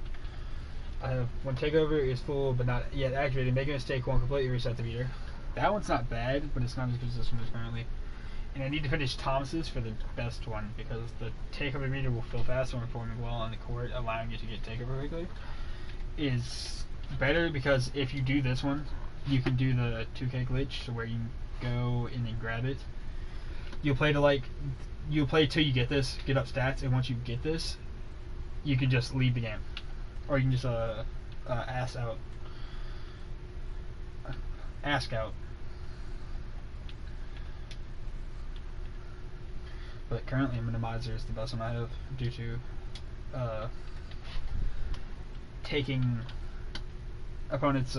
I have when takeover is full but not yet activated, make a mistake, won't completely reset the meter. That one's not bad, but it's not as good as this one is currently. And I need to finish Thomas's for the best one, because the takeover meter will fill faster when performing well on the court, allowing you to get takeover quickly. Is better because if you do this one, you can do the 2K glitch, so where you go and then grab it. You'll play till you get this, get up stats, and once you get this, you can just leave the game, or you can just ask out. But currently, Minimizer is the best one I have due to taking opponent's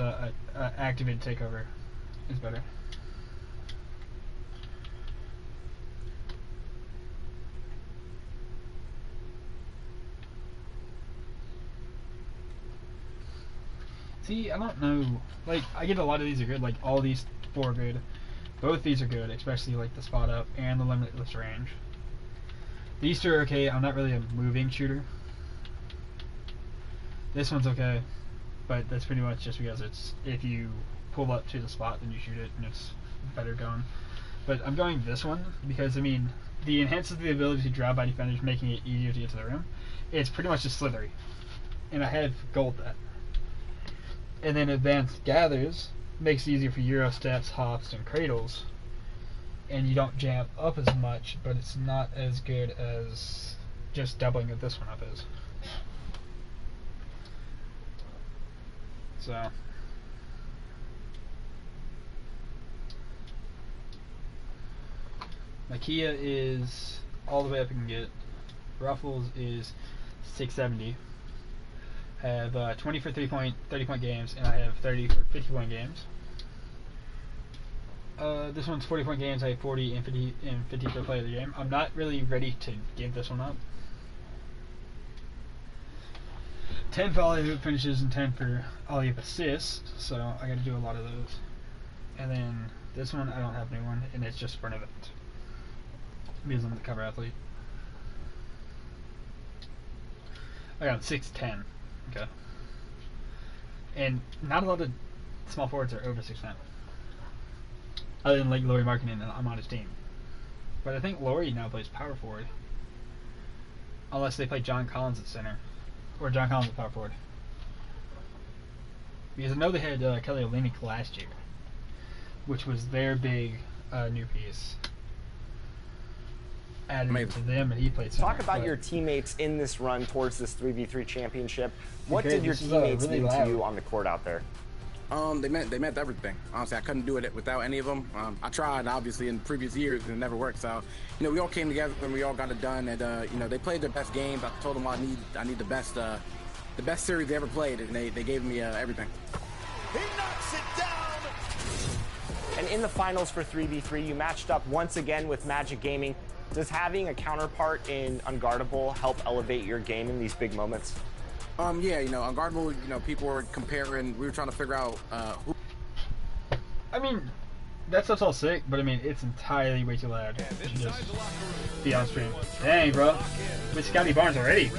activated takeover is better. See, I don't know. Like, I get a lot of these are good. Like, all these 4 are good. Both these are good, especially like the spot up and the limitless range. These 2 are okay. I'm not really a moving shooter. This one's okay, but that's pretty much just because it's if you pull up to the spot, then you shoot it, and it's better going. But I'm going this one because, I mean, the enhances the ability to grab by defenders, making it easier to get to the rim. It's pretty much just slithery, and I have gold that. And then advanced gathers makes it easier for Euro steps, hops, and cradles. And you don't jam up as much, but it's not as good as just doubling what this one up is. So my Kia is all the way up you can get. Ruffles is 670. I have 20 for 30 point games, and I have 30 for 50 point games. This one's 40 point games. I have 40 and 50 per play of the game. I'm not really ready to give this one up. 10 for alley-oop finishes and 10 for alley-oop assists, so I got to do a lot of those. And then this one, I don't have a new one, and it's just for an event because I'm the cover athlete. I got 6'10". Okay. And not a lot of small forwards are over 6'10". Other than like Lauri Markkanen, and I'm on his team. But I think Lauri now plays power forward. Unless they play John Collins at center. Or John Collins at power forward. Because I know they had Kelly Olynyk last year, which was their big new piece. Added to them, and he played center. Talk about your teammates in this run towards this 3v3 championship. What did your teammates mean to you on the court out there? They meant everything. Honestly, I couldn't do it without any of them. I tried, obviously, in previous years, and it never worked. So, we all came together and we all got it done. And they played their best games. I told them I need the best series they ever played, and they gave me everything. He knocks it down. And in the finals for 3v3, you matched up once again with Magic Gaming. Does having a counterpart in Unguardable help elevate your game in these big moments? Yeah, Unguardable, people were comparing, we were trying to figure out who. I mean, that stuff's all sick, but I mean, it's entirely way too loud to just be on stream. Dang, bro. With Scotty Barnes already.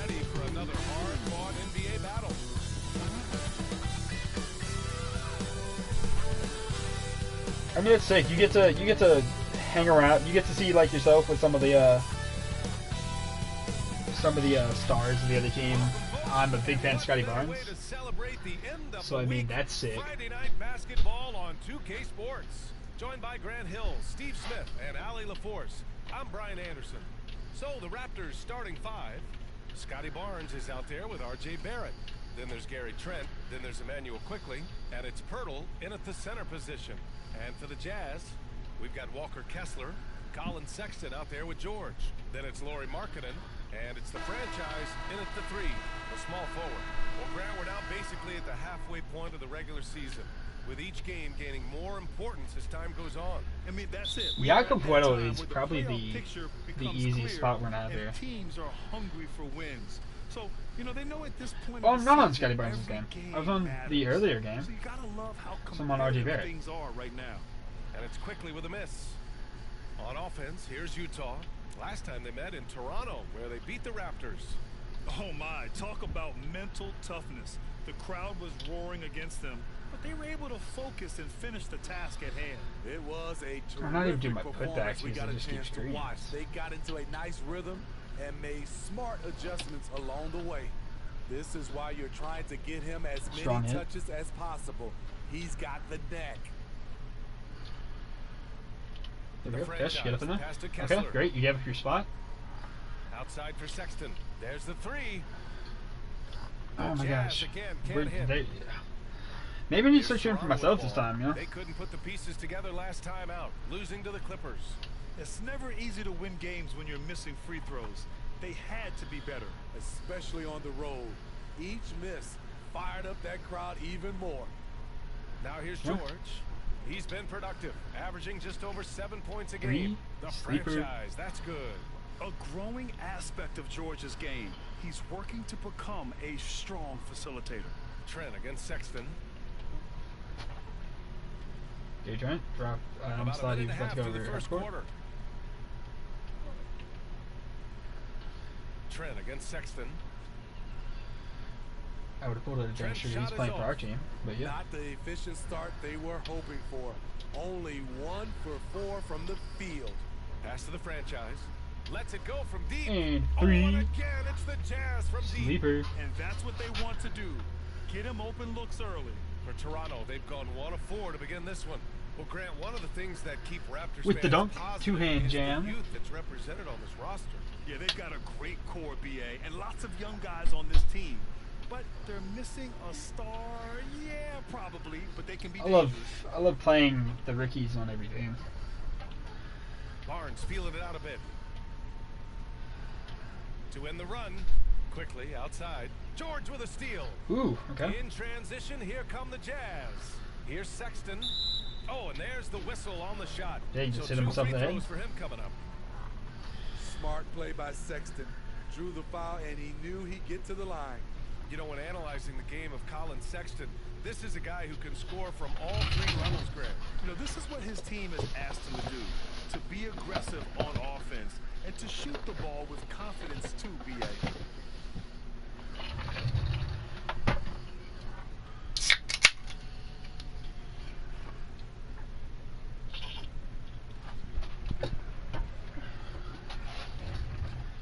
I mean, it's sick. You get to hang around. You get to see like yourself with some of the stars of the other team. I'm a big fan of Scotty Barnes, so I mean that's sick. Friday night basketball on 2K Sports, joined by Grant Hill, Steve Smith, and Allie LaForce. I'm Brian Anderson. So the Raptors starting five. Scotty Barnes is out there with R.J. Barrett. Then there's Gary Trent. Then there's Emmanuel Quickley, and it's Pirtle in at the center position. And for the Jazz, we've got Walker Kessler, Colin Sexton out there with George. Then it's Lauri Markkanen, and it's the franchise in at the three, a small forward. Well, Grant, we're now basically at the halfway point of the regular season, with each game gaining more importance as time goes on. I mean, that's it. Jakob Poeltl is probably the easiest spot we're not there. Teams are hungry for wins. So, they know at this point. Oh, I'm not on Scotty Barnes' game. I was on the earlier game. So you gotta love how so I'm on R.J. Barrett. Things are right now. And it's Quickly with a miss. On offense, here's Utah. Last time they met in Toronto, where they beat the Raptors. Oh my, talk about mental toughness. The crowd was roaring against them, but they were able to focus and finish the task at hand. It was a I'm not even doing terrific my putbacks performance. We because got I a just keep chance to screaming. watch. They got into a nice rhythm and made smart adjustments along the way. This is why you're trying to get him as Strong many hit. touches as possible. He's got the neck. There we go. Yes, get up in there. Okay, great. You gave up your spot. Outside for Sexton. There's the three. Oh my gosh. Again, Maybe I need to start shooting for myself this time, They couldn't put the pieces together last time out, losing to the Clippers. It's never easy to win games when you're missing free throws. They had to be better. Especially on the road. Each miss fired up that crowd even more. Now here's George. He's been productive, averaging just over 7 points a game. The franchise, that's good. A growing aspect of George's game. He's working to become a strong facilitator. Trent against Sexton. Okay, Trent, drop. I'm sliding. Let's go over the first quarter. Trent against Sexton. I would have pulled it a Trent sure he's playing for our team, but yeah. Not the efficient start they were hoping for. Only 1 for 4 from the field. Pass to the franchise. Lets it go from deep. And 3. And again, it's the Jazz from deep. Sleeper. And that's what they want to do. Get him open looks early. For Toronto, they've gone 1 of 4 to begin this one. Well, Grant, one of the things that keep Raptors with the dunk, two-hand jam. The youth that's represented on this roster. Yeah, they've got a great core, BA, and lots of young guys on this team. but they're missing a star. Yeah, probably, but they can be I dangerous. love playing the rookies on every game. Barnes feeling it out a bit. To end the run, quickly outside. George with a steal. Ooh, okay. In transition, here come the Jazz. Here's Sexton. Oh, and there's the whistle on the shot. Yeah, he just so hit himself in the head. free throws for him coming up. Smart play by Sexton. Drew the foul, and he knew he'd get to the line. You know, when analyzing the game of Colin Sexton, this is a guy who can score from all three levels, Greg. You know, this is what his team has asked him to do, to be aggressive on offense and to shoot the ball with confidence too, B.A.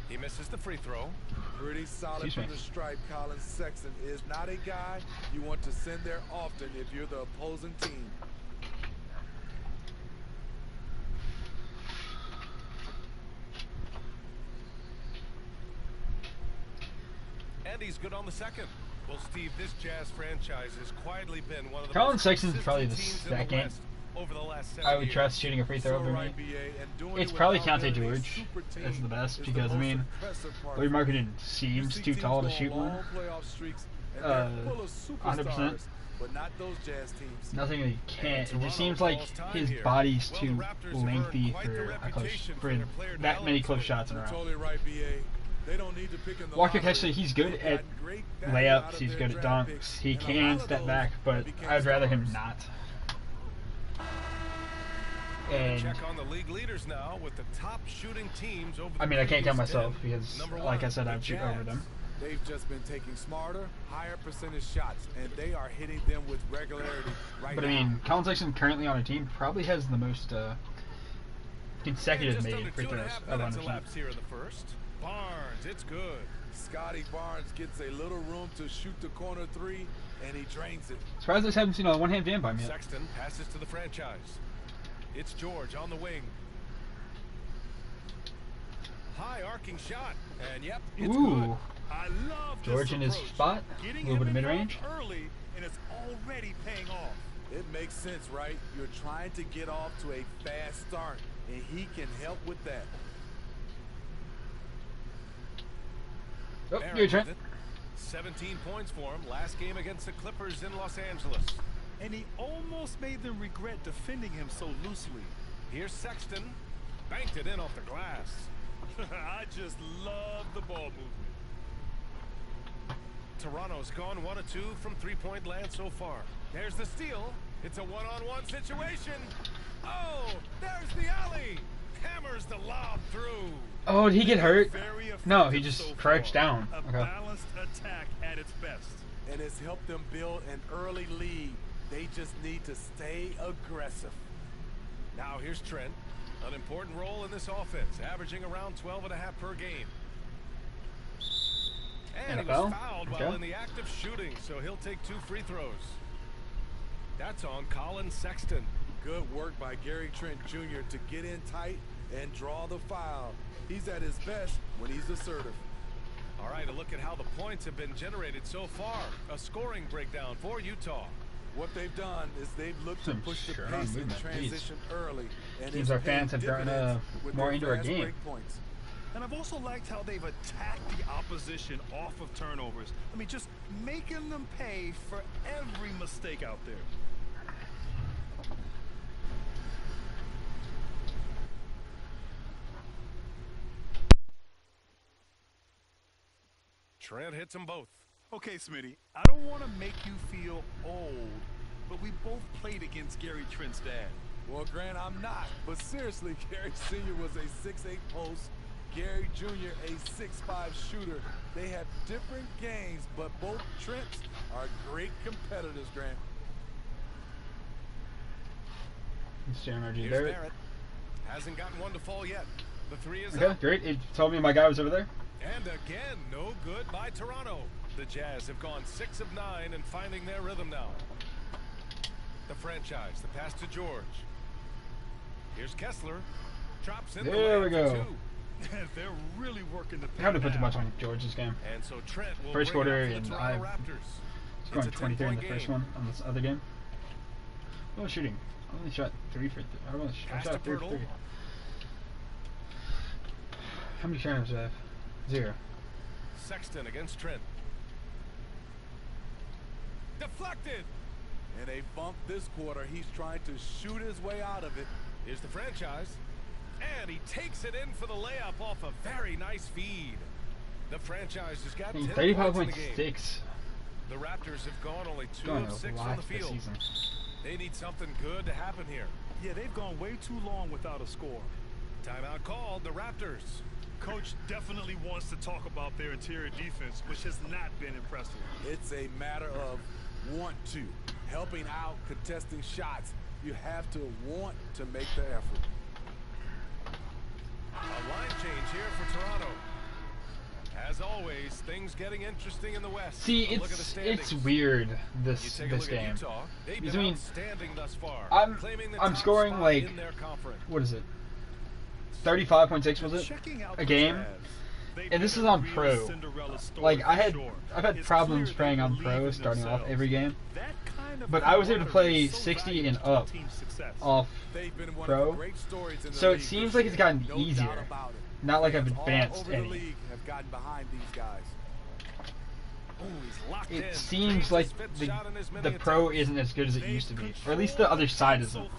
He misses the free throw. Pretty solid from the stripe. Colin Sexton is not a guy you want to send there often if you're the opposing team. And he's good on the second. Well, Steve, this Jazz franchise has quietly been one of the Colin Sexton's probably the second over the last 7 I would years. trust shooting a free throw over me. It's probably Keontae George. That's the best because, I mean, Larry Marketing seems too tall to shoot one. 100%. But not those Jazz teams. Nothing that he can't. It just seems like his body's too lengthy for that many close shots in a row. Totally right, BA. They don't need to pick in the Walker Kessler, he's good at layups, he's good at dunks, he can step back, but I'd rather him not. And check on the league leaders now with the top shooting teams over the I mean, I can't count myself because, like I said, I'd shoot over them. They've just been taking smarter, higher percentage shots, and they are hitting them with regularity right now. But I mean, Colin Sexton currently on a team probably has the most consecutive made free throws of 100%. Here in the first. Barnes, it's good. Scotty Barnes gets a little room to shoot the corner three, and he drains it. Surprised I haven't seen a one-hand jam by him yet. Sexton passes to the franchise. It's George on the wing. High arcing shot, and yep, it's good. I love George in his spot, a little bit of mid-range. Early, and it's already paying off. It makes sense, right? You're trying to get off to a fast start, and he can help with that. Oh, your turn. 17 points for him last game against the Clippers in Los Angeles. And he almost made them regret defending him so loosely. Here's Sexton. Banked it in off the glass. I just love the ball movement. Toronto's gone 1 of 2 from three-point land so far. There's the steal. It's a one-on-one situation. Oh, there's the alley. Hammers the lob through. Oh, did he get hurt? No, he just crouched down. A balanced attack at its best. And it's helped them build an early lead. They just need to stay aggressive. Now here's Trent. An important role in this offense, averaging around 12.5 per game. And he was fouled while in the act of shooting, so he'll take 2 free throws. That's on Colin Sexton. Good work by Gary Trent Jr. to get in tight and draw the foul. He's at his best when he's assertive. All right, a look at how the points have been generated so far. A scoring breakdown for Utah. What they've done is they've looked to push the pace in transition early. And seems our fans have gotten more into our game. And I've also liked how they've attacked the opposition off of turnovers. I mean, just making them pay for every mistake out there. Trent hits them both. Okay, Smitty, I don't want to make you feel old, but we both played against Gary Trent's dad. Well, Grant, I'm not. But seriously, Gary Sr. was a 6'8 post. Gary Jr. a 6'5 shooter. They have different games, but both Trents are great competitors, Grant. It's JMRG Barrett. Hasn't gotten one to fall yet. The 3 is up. Great. It told me my guy was over there. And again, no good by Toronto. The Jazz have gone 6 of 9 and finding their rhythm now. The franchise, the pass to George. Here's Kessler. Drops in there we go. 2. They're really working the I haven't put too much on George's game. And so Trent will First bring quarter, out for the and Toronto I Raptors. scoring It's a 23 in the 10-point first game. one on this other game. Oh, shooting. I only shot 3 for. I shot 3 for 3. How many turnovers do I have? 0. Sexton against Trent. Deflected. In a funk this quarter, he's trying to shoot his way out of it. Here's the franchise. And he takes it in for the layup off a very nice feed. The franchise has got 10 points in the game. 35.6. The Raptors have gone only 2 Going of 6 on the field. season. They need something good to happen here. Yeah, they've gone way too long without a score. Timeout called, the Raptors. Coach definitely wants to talk about their interior defense, which has not been impressive. It's a matter of want to. Helping out, contesting shots. You have to want to make the effort. A line change here for Toronto. As always, things getting interesting in the West. See, it's weird this game. Because I mean, I'm scoring like, what is it? 35.6 was it? A game? And this is on pro. Like I've had problems playing on pro starting off every game. But I was able to play 60 and up off pro. So it seems like it's gotten easier. Not like I've advanced any. It seems like the pro isn't as good as it used to be. Or at least the other side isn't.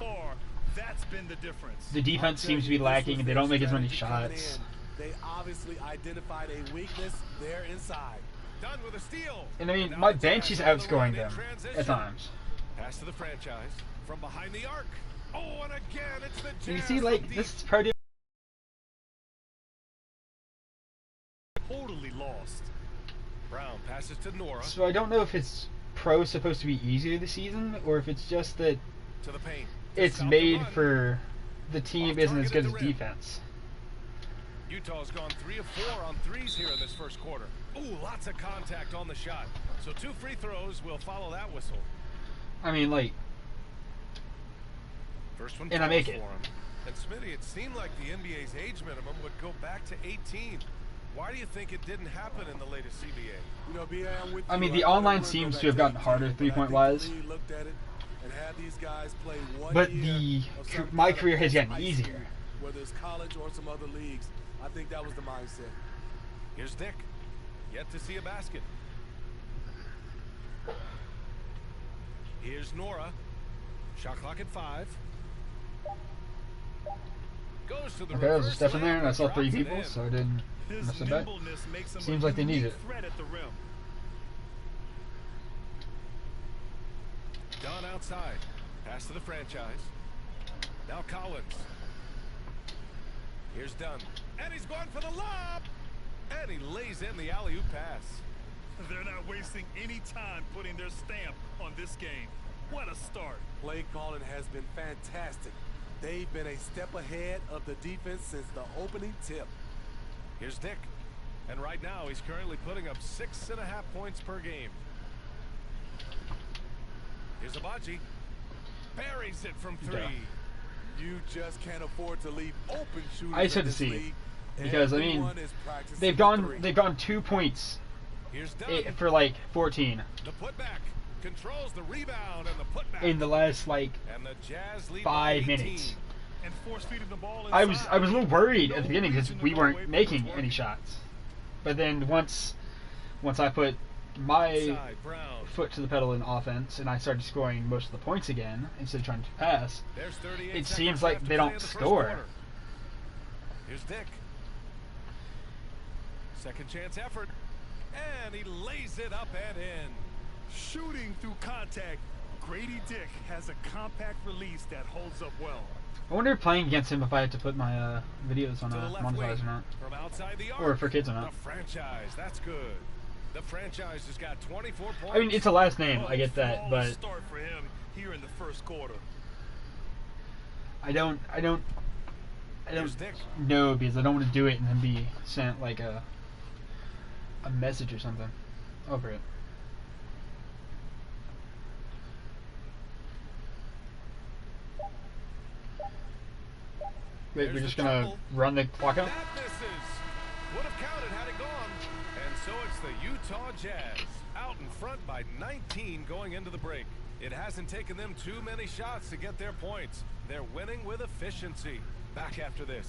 The defense seems to be lacking and they don't make as many shots. They obviously identified a weakness there inside. Done with a steal. And I mean, my bench is outscoring them at times. Pass to the franchise from behind the arc. Oh, and again, it's the Jazz. You see, like, this is pro. Totally lost. Brown passes to Nora. So I don't know if it's pro supposed to be easier this season, or if it's just that to the paint. It's made for the team isn't as good as defense. Utah's gone 3 of 4 on threes here in this first quarter. Ooh, lots of contact on the shot. So 2 free throws will follow that whistle. I mean, like, first one and I make it. For him. And Smitty, it seemed like the NBA's age minimum would go back to 18. Why do you think it didn't happen in the latest CBA? You know, B.A., I'm with I mean, you. the online seems to have gotten harder 3-point wise. But my career has gotten easier. Whether it's college or some other leagues, I think that was the mindset. Here's Dick. Yet to see a basket. Here's Nora. Shot clock at 5. Goes to the okay, there's a step in there, and I saw 3 people, so I didn't miss a bet. Seems like they need it. Dunn outside. Pass to the franchise. Now Collins. Here's Dunn. And he's going for the lob. And he lays in the alley-oop pass. They're not wasting any time putting their stamp on this game. What a start. Play calling has been fantastic. They've been a step ahead of the defense since the opening tip. Here's Dick. And right now he's currently putting up 6.5 points per game. Here's Abaji. Buries it from 3. Yeah. You just can't afford to leave open shooters. I just had to see it because I mean they've gone 2 points for like 14. The putback controls the rebound and the putback in the last like 5 minutes. And force feeding the ball I was a little worried at the beginning because we weren't making any shots, but then once I put my foot to the pedal in offense and I started scoring most of the points again instead of trying to pass, it seems like they don't score. Here's Dick. Second chance effort. And he lays it up and in. Shooting through contact, Grady Dick has a compact release that holds up well. I wonder if playing against him if I had to put my videos on a montage or not. From outside the arc, or for kids or not. The franchise, that's good. The franchise has got 24 points. I mean, it's a last name, I get that, but start for him here in the first quarter. I don't know because I don't want to do it and then be sent like a message or something over it. Wait, we're just gonna run the clock out? Utah Jazz out in front by 19 going into the break. It hasn't taken them too many shots to get their points. They're winning with efficiency. Back after this.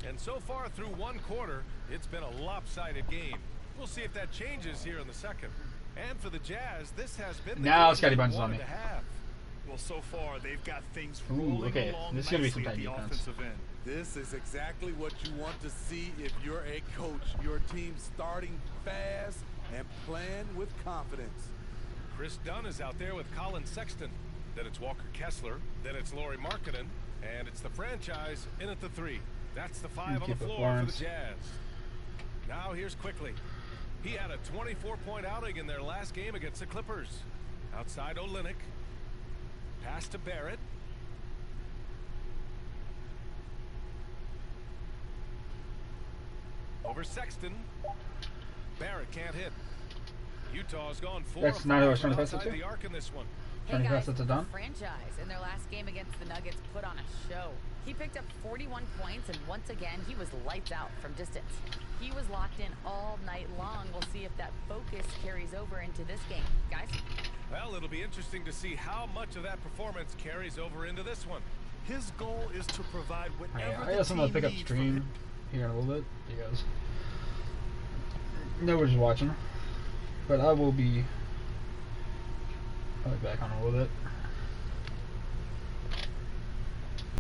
And so far through one quarter, it's been a lopsided game. We'll see if that changes here in the second. And for the Jazz, this has been the now Scotty Barnes is on me. Well, so far they've got things rolling okay. Along this is gonna be some tight defense. This is exactly what you want to see if you're a coach. Your team starting fast and playing with confidence. Chris Dunn is out there with Colin Sexton. Then it's Walker Kessler. Then it's Lauri Markkanen. And it's the franchise in at the 3. That's the 5 on the floor for the Jazz. Now here's Quickly. He had a 24-point outing in their last game against the Clippers. Outside Olynyk. Pass to Barrett. Over Sexton. Barrett can't hit. Utah's gone 4 That's not who I was trying to pass it outside to. the arc in this one. Hey guys, the franchise in their last game against the Nuggets put on a show. He picked up 41 points, and once again, he was lights out from distance. He was locked in all night long. We'll see if that focus carries over into this game. Guys? Well, it'll be interesting to see how much of that performance carries over into this one. His goal is to provide whatever I guess I'm going to pick up stream here in a little bit because nobody's watching. But I will be back on a little bit.